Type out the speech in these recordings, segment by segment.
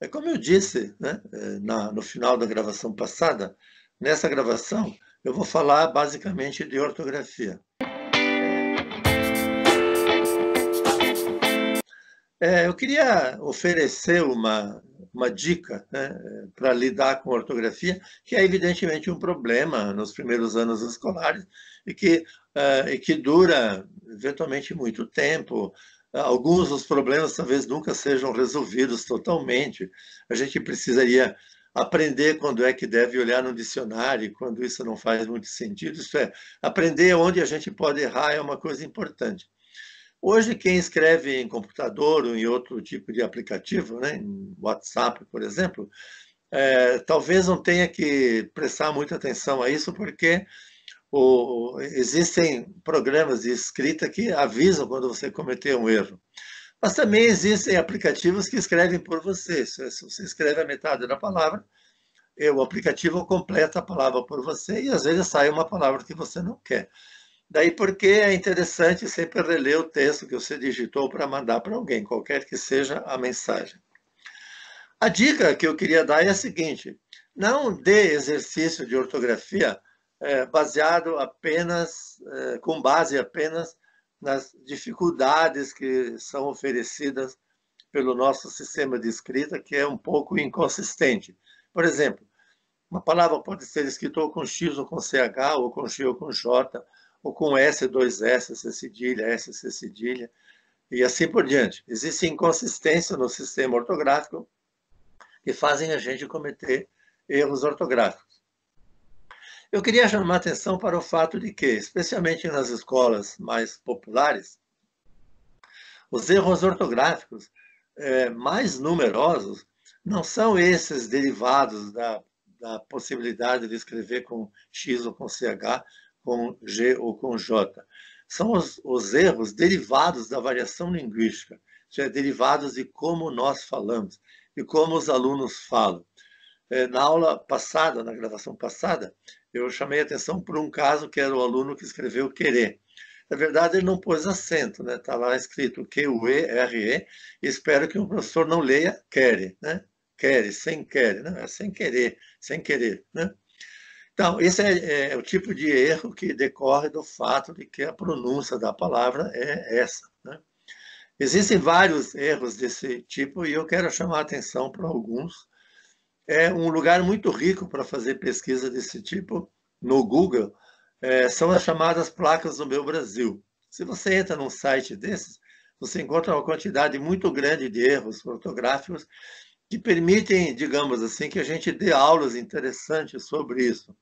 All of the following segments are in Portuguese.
como eu disse, né, no final da gravação passada, nessa gravação eu vou falar basicamente de ortografia. Eu queria oferecer uma dica, né, para lidar com ortografia, que é evidentemente um problema nos primeiros anos escolares e que dura eventualmente muito tempo. Alguns dos problemas talvez nunca sejam resolvidos totalmente. A gente precisaria aprender quando é que deve olhar no dicionário, quando isso não faz muito sentido. Isso é, aprender onde a gente pode errar é uma coisa importante. Hoje, quem escreve em computador ou em outro tipo de aplicativo, né, em WhatsApp, por exemplo, talvez não tenha que prestar muita atenção a isso, porque existem programas de escrita que avisam quando você cometeu um erro. Mas também existem aplicativos que escrevem por você. Se você escreve a metade da palavra, o aplicativo completa a palavra por você e às vezes sai uma palavra que você não quer. Daí porque é interessante sempre reler o texto que você digitou para mandar para alguém, qualquer que seja a mensagem. A dica que eu queria dar é a seguinte: não dê exercício de ortografia baseado apenas, com base apenas nas dificuldades que são oferecidas pelo nosso sistema de escrita, que é um pouco inconsistente. Por exemplo, uma palavra pode ser escrita ou com X ou com CH, ou com X ou com J, ou com S, dois S, C cedilha, S, C cedilha, e assim por diante. Existe inconsistência no sistema ortográfico que fazem a gente cometer erros ortográficos. Eu queria chamar a atenção para o fato de que, especialmente nas escolas mais populares, os erros ortográficos mais numerosos não são esses derivados da possibilidade de escrever com X ou com CH, com G ou com J. São os erros derivados da variação linguística, isso é, derivados de como nós falamos e como os alunos falam. Na aula passada, na gravação passada, eu chamei a atenção por um caso que era o aluno que escreveu querer. Na verdade, ele não pôs acento, né? Está lá escrito Q-U-E-R-E, e espero que o professor não leia quere, né? Quere, sem querer, né? Sem querer, sem querer, né? Então, esse é o tipo de erro que decorre do fato de que a pronúncia da palavra é essa, né? Existem vários erros desse tipo e eu quero chamar a atenção para alguns. É um lugar muito rico para fazer pesquisa desse tipo no Google, são as chamadas placas do Meu Brasil. Se você entra num site desses, você encontra uma quantidade muito grande de erros ortográficos que permitem, digamos assim, que a gente dê aulas interessantes sobre isso.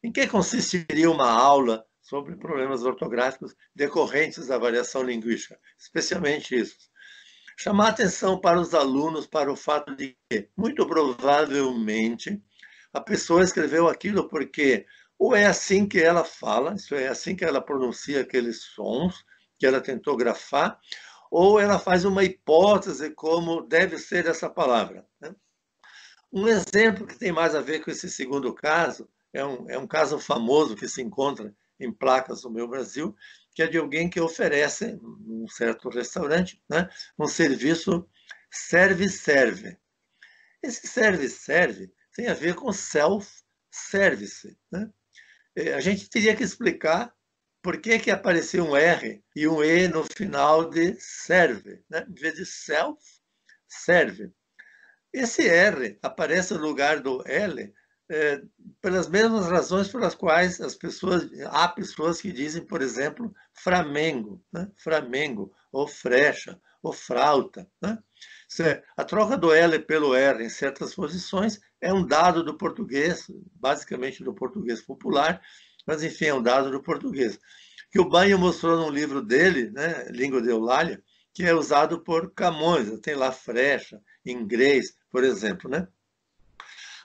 Em que consistiria uma aula sobre problemas ortográficos decorrentes da variação linguística? Especialmente isso. Chamar atenção para os alunos para o fato de que, muito provavelmente, a pessoa escreveu aquilo porque ou é assim que ela fala, isso é assim que ela pronuncia aqueles sons que ela tentou grafar, ou ela faz uma hipótese como deve ser essa palavra, né? Um exemplo que tem mais a ver com esse segundo caso é um caso famoso que se encontra em placas do Meu Brasil, que é de alguém que oferece, num certo restaurante, né, um serviço serve-serve. Esse serve-serve tem a ver com self-service, né? A gente teria que explicar por que que apareceu um R e um E no final de serve, né? Em vez de self, serve. Esse R aparece no lugar do L pelas mesmas razões pelas quais há pessoas que dizem, por exemplo, Flamengo, né? Flamengo, ou frecha, ou frauta, né? A troca do L pelo R em certas posições é um dado do português, basicamente do português popular, mas enfim, é um dado do português. Que o Banho mostrou num livro dele, né, Língua de Eulália, que é usado por Camões, tem lá frecha, inglês, por exemplo, né?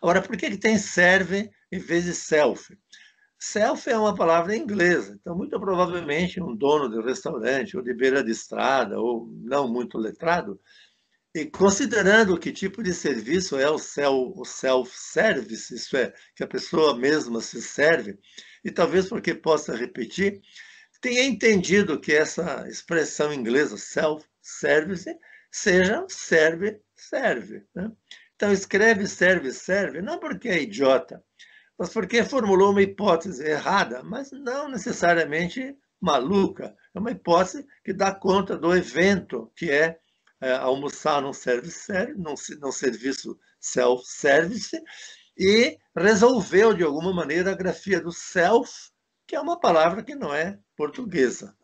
Agora, por que tem serve em vez de self? Self é uma palavra inglesa, então muito provavelmente um dono de restaurante ou de beira de estrada ou não muito letrado, e considerando que tipo de serviço é o self-service, isso é, que a pessoa mesma se serve, e talvez porque possa repetir, tenha entendido que essa expressão inglesa self-service seja serve, serve, né? Então, escreve, serve, serve, não porque é idiota, mas porque formulou uma hipótese errada, mas não necessariamente maluca. É uma hipótese que dá conta do evento, que é almoçar num service, num serviço self-service, e resolveu, de alguma maneira, a grafia do self, que é uma palavra que não é portuguesa.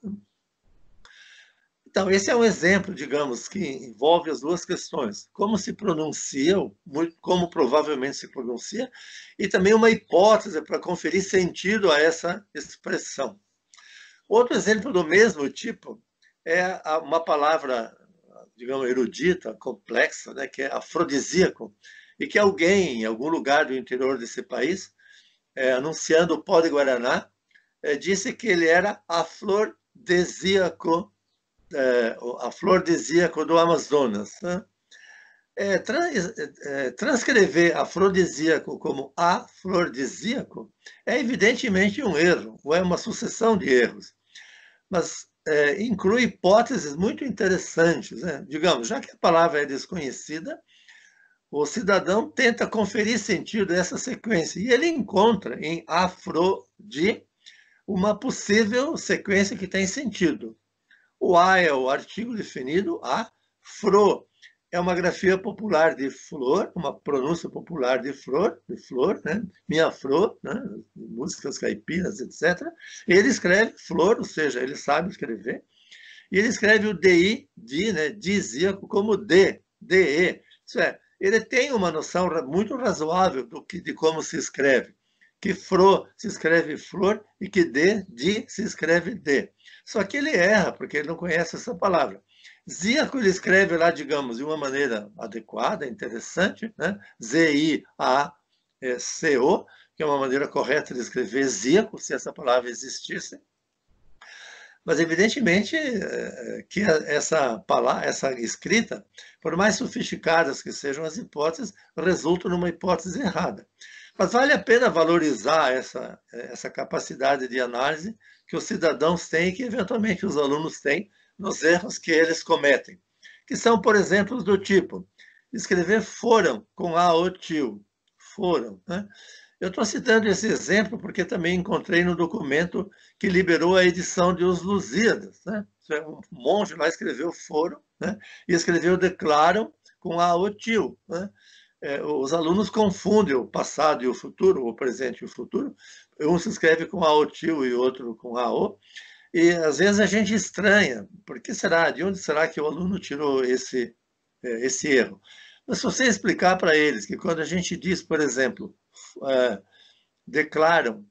Então, esse é um exemplo, digamos, que envolve as duas questões. Como se pronuncia, como provavelmente se pronuncia, e também uma hipótese para conferir sentido a essa expressão. Outro exemplo do mesmo tipo é uma palavra, digamos, erudita, complexa, né, que é afrodisíaco, e que alguém, em algum lugar do interior desse país, anunciando o pó de Guaraná, disse que ele era afrodisíaco, afrodisíaco do Amazonas. Né? Transcrever afrodisíaco como afrodisíaco é evidentemente um erro, ou é uma sucessão de erros, mas inclui hipóteses muito interessantes. Né? Digamos, já que a palavra é desconhecida, o cidadão tenta conferir sentido a essa sequência, e ele encontra em afrodi uma possível sequência que tem sentido. O A é o artigo definido, fro é uma grafia popular de flor, uma pronúncia popular de flor, né? Minha flor, né? Músicas caipiras, etc. Ele escreve flor, ou seja, ele sabe escrever, e ele escreve o DI, né? Dizíaco, como DE. Isso é, ele tem uma noção muito razoável de como se escreve, que fro se escreve flor e que di se escreve de. Só que ele erra, porque ele não conhece essa palavra. Zíaco ele escreve lá, digamos, de uma maneira adequada, interessante, né? Z-I-A-C-O, que é uma maneira correta de escrever zíaco, se essa palavra existisse. Mas, evidentemente, que essa escrita, por mais sofisticadas que sejam as hipóteses, resulta numa hipótese errada. Mas vale a pena valorizar essa capacidade de análise que os cidadãos têm e que, eventualmente, os alunos têm nos erros que eles cometem, que são, por exemplo, do tipo escrever foram com a ou tio. Foram, né? Eu estou citando esse exemplo porque também encontrei no documento que liberou a edição de Os Lusíadas. Né? Um monge lá escreveu foram, né? E escreveu declaram com a o tio. Né? Os alunos confundem o passado e o futuro, o presente e o futuro. Um se escreve com a o tio e outro com a o. E às vezes a gente estranha, por que será? De onde será que o aluno tirou esse erro? Mas se você explicar para eles que quando a gente diz, por exemplo, declaram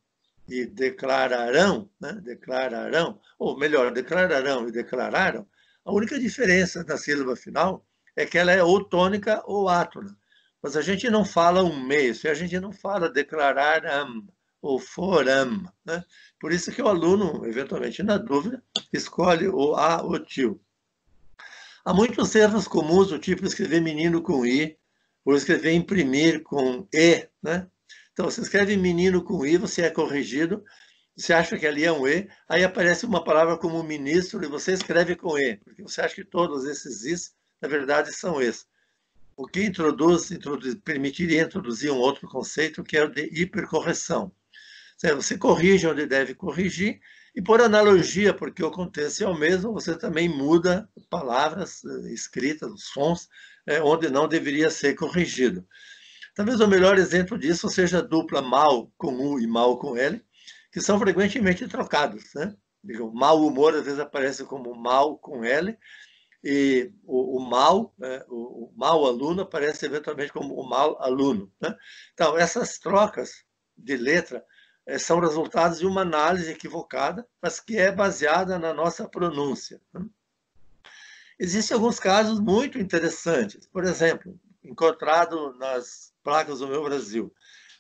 e declararão, né? Declararão, ou melhor, declararão e declararam, a única diferença na sílaba final é que ela é ou tônica ou átona. Mas a gente não fala um meio, a gente não fala declararam ou foram. Né? Por isso que o aluno, eventualmente na dúvida, escolhe o a, o tio. Há muitos erros comuns, do tipo escrever menino com i, ou escrever imprimir com e, né? Então, você escreve menino com i, você é corrigido, você acha que ali é um e, aí aparece uma palavra como ministro e você escreve com e, porque você acha que todos esses is, na verdade, são es. O que permitiria introduzir um outro conceito, que é o de hipercorreção. Você corrige onde deve corrigir, e por analogia, porque o contexto é o mesmo, você também muda palavras escritas, sons, onde não deveria ser corrigido. Talvez o melhor exemplo disso seja a dupla mal com U e mal com L, que são frequentemente trocados. Né? Mau humor às vezes aparece como mal com L, e o mal aluno aparece eventualmente como o mal aluno. Né? Então, essas trocas de letra são resultados de uma análise equivocada, mas que é baseada na nossa pronúncia. Né? Existem alguns casos muito interessantes. Por exemplo, encontrado nas placas do Meu Brasil.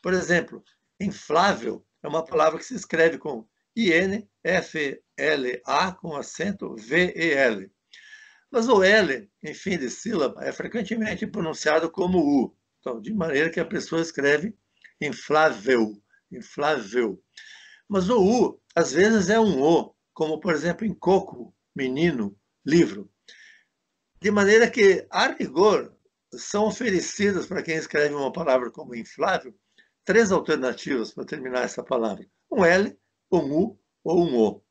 Por exemplo, inflável é uma palavra que se escreve com I-N-F-L-A com acento V-E-L. Mas o L, em fim de sílaba, é frequentemente pronunciado como U. Então, de maneira que a pessoa escreve inflável. Inflável. Mas o U, às vezes, é um O, como, por exemplo, em coco, menino, livro. De maneira que, a rigor, são oferecidas para quem escreve uma palavra como inflável 3 alternativas para terminar essa palavra. Um L, um U ou um O.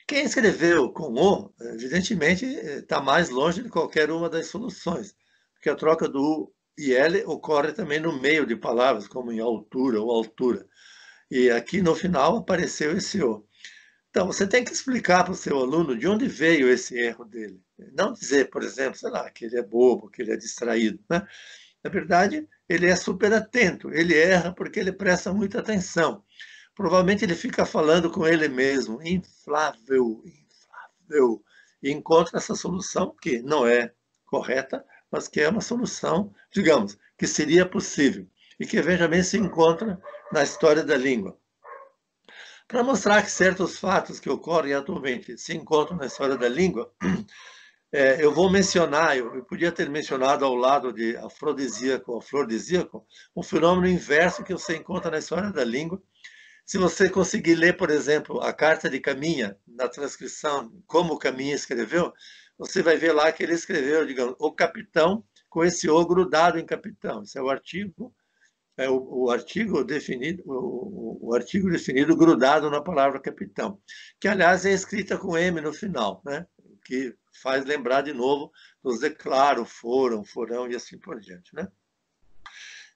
Quem escreveu com O, evidentemente, está mais longe de qualquer uma das soluções, porque a troca do U e L ocorre também no meio de palavras, como em altura ou altura. E aqui no final apareceu esse O. Então, você tem que explicar para o seu aluno de onde veio esse erro dele. Não dizer, por exemplo, sei lá, que ele é bobo, que ele é distraído, né? Na verdade, ele é super atento, ele erra porque ele presta muita atenção. Provavelmente ele fica falando com ele mesmo, inflável, inflável, e encontra essa solução que não é correta, mas que é uma solução, digamos, que seria possível e que eventualmente se encontra na história da língua. Para mostrar que certos fatos que ocorrem atualmente se encontram na história da língua, eu vou mencionar, eu podia ter mencionado ao lado de afrodisíaco, afrodisíaco, um fenômeno inverso que você encontra na história da língua. Se você conseguir ler, por exemplo, a carta de Caminha, na transcrição, como Caminha escreveu, você vai ver lá que ele escreveu, digamos, o capitão, com esse O grudado em capitão. Esse é o artigo, o artigo definido, o artigo definido grudado na palavra capitão, que, aliás, é escrita com M no final, né? Que faz lembrar de novo dos declaro, foram, forão e assim por diante, né?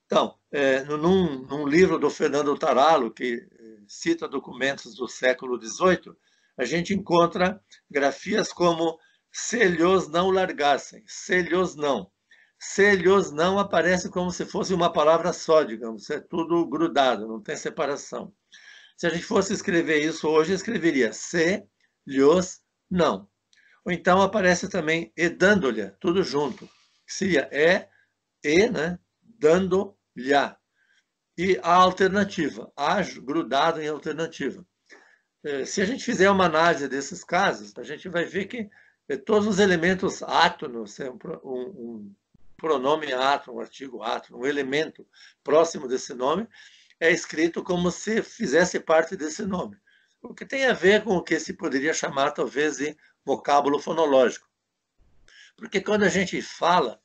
Então, num livro do Fernando Taralo, que cita documentos do século XVIII, a gente encontra grafias como se lhos não largassem, se lhos não. Se lhos não aparece como se fosse uma palavra só, digamos, é tudo grudado, não tem separação. Se a gente fosse escrever isso hoje, escreveria se lhos não. Ou então aparece também e dando-lhe, tudo junto, que seria né, dando-lhe. E a alternativa, a grudado em alternativa. Se a gente fizer uma análise desses casos, a gente vai ver que todos os elementos átonos, um pronome átono, um artigo átono, um elemento próximo desse nome, é escrito como se fizesse parte desse nome. O que tem a ver com o que se poderia chamar, talvez, de vocábulo fonológico. Porque quando a gente fala,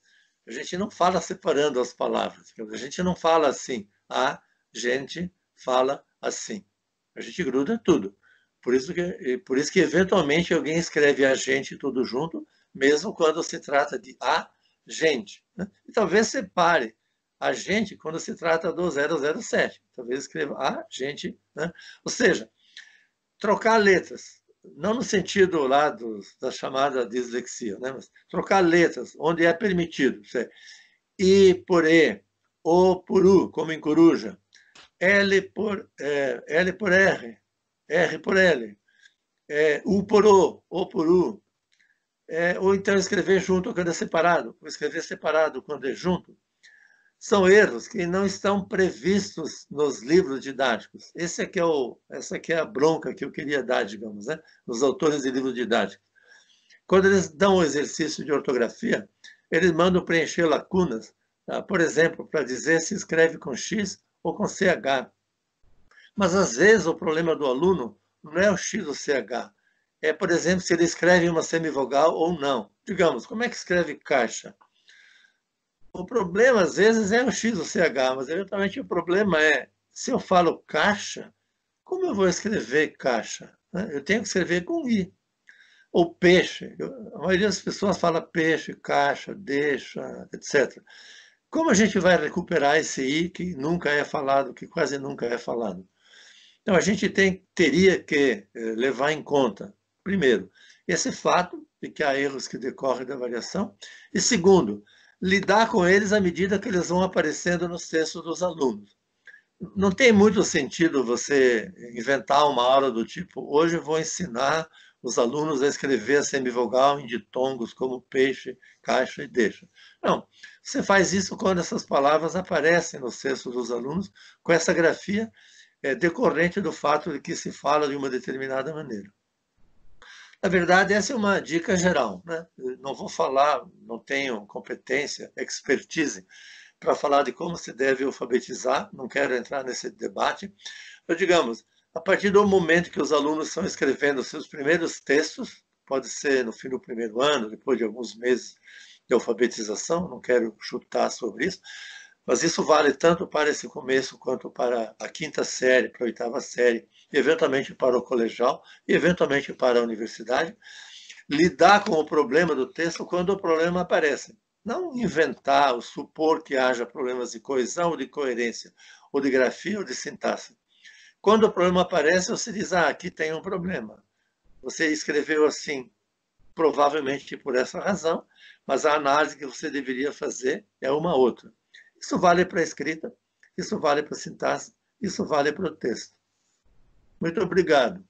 a gente não fala separando as palavras. A gente não fala assim, a gente fala assim. A gente gruda tudo. Por isso que eventualmente alguém escreve a gente tudo junto, mesmo quando se trata de a gente. Né? E talvez separe a gente quando se trata do 007. Talvez escreva a gente. Né? Ou seja, trocar letras. Não no sentido lá da chamada dislexia, né? Mas trocar letras, onde é permitido. I por E, O por U, como em coruja, L por R, R por L, U por O por U. Ou então escrever junto quando é separado, ou escrever separado quando é junto. São erros que não estão previstos nos livros didáticos. Essa aqui é a bronca que eu queria dar, digamos, né? Nos autores de livros didáticos. Quando eles dão o exercício de ortografia, eles mandam preencher lacunas, tá? Por exemplo, para dizer se escreve com X ou com CH. Mas, às vezes, o problema do aluno não é o X ou CH. É, por exemplo, se ele escreve uma semivogal ou não. Digamos, como é que escreve caixa? O problema, às vezes, é o X ou CH, mas eventualmente o problema é, se eu falo caixa, como eu vou escrever caixa? Eu tenho que escrever com I. Ou peixe. A maioria das pessoas fala peixe, caixa, deixa, etc. Como a gente vai recuperar esse I que nunca é falado, que quase nunca é falado? Então, a gente teria que levar em conta, primeiro, esse fato de que há erros que decorrem da variação, e segundo, lidar com eles à medida que eles vão aparecendo nos textos dos alunos. Não tem muito sentido você inventar uma aula do tipo, hoje eu vou ensinar os alunos a escrever a semivogal em ditongos como peixe, caixa e deixa. Não, você faz isso quando essas palavras aparecem nos textos dos alunos com essa grafia decorrente do fato de que se fala de uma determinada maneira. Na verdade, essa é uma dica geral, né? Eu não vou falar, não tenho competência, expertise para falar de como se deve alfabetizar, não quero entrar nesse debate. Mas, digamos, a partir do momento que os alunos estão escrevendo seus primeiros textos, pode ser no fim do primeiro ano, depois de alguns meses de alfabetização, não quero chutar sobre isso, mas isso vale tanto para esse começo quanto para a quinta série, para a oitava série, eventualmente para o colegial e eventualmente para a universidade. Lidar com o problema do texto quando o problema aparece. Não inventar ou supor que haja problemas de coesão ou de coerência, ou de grafia ou de sintaxe. Quando o problema aparece, você diz, aqui tem um problema. Você escreveu assim, provavelmente por essa razão, mas a análise que você deveria fazer é uma outra. Isso vale para a escrita, isso vale para a sintaxe, isso vale para o texto. Muito obrigado.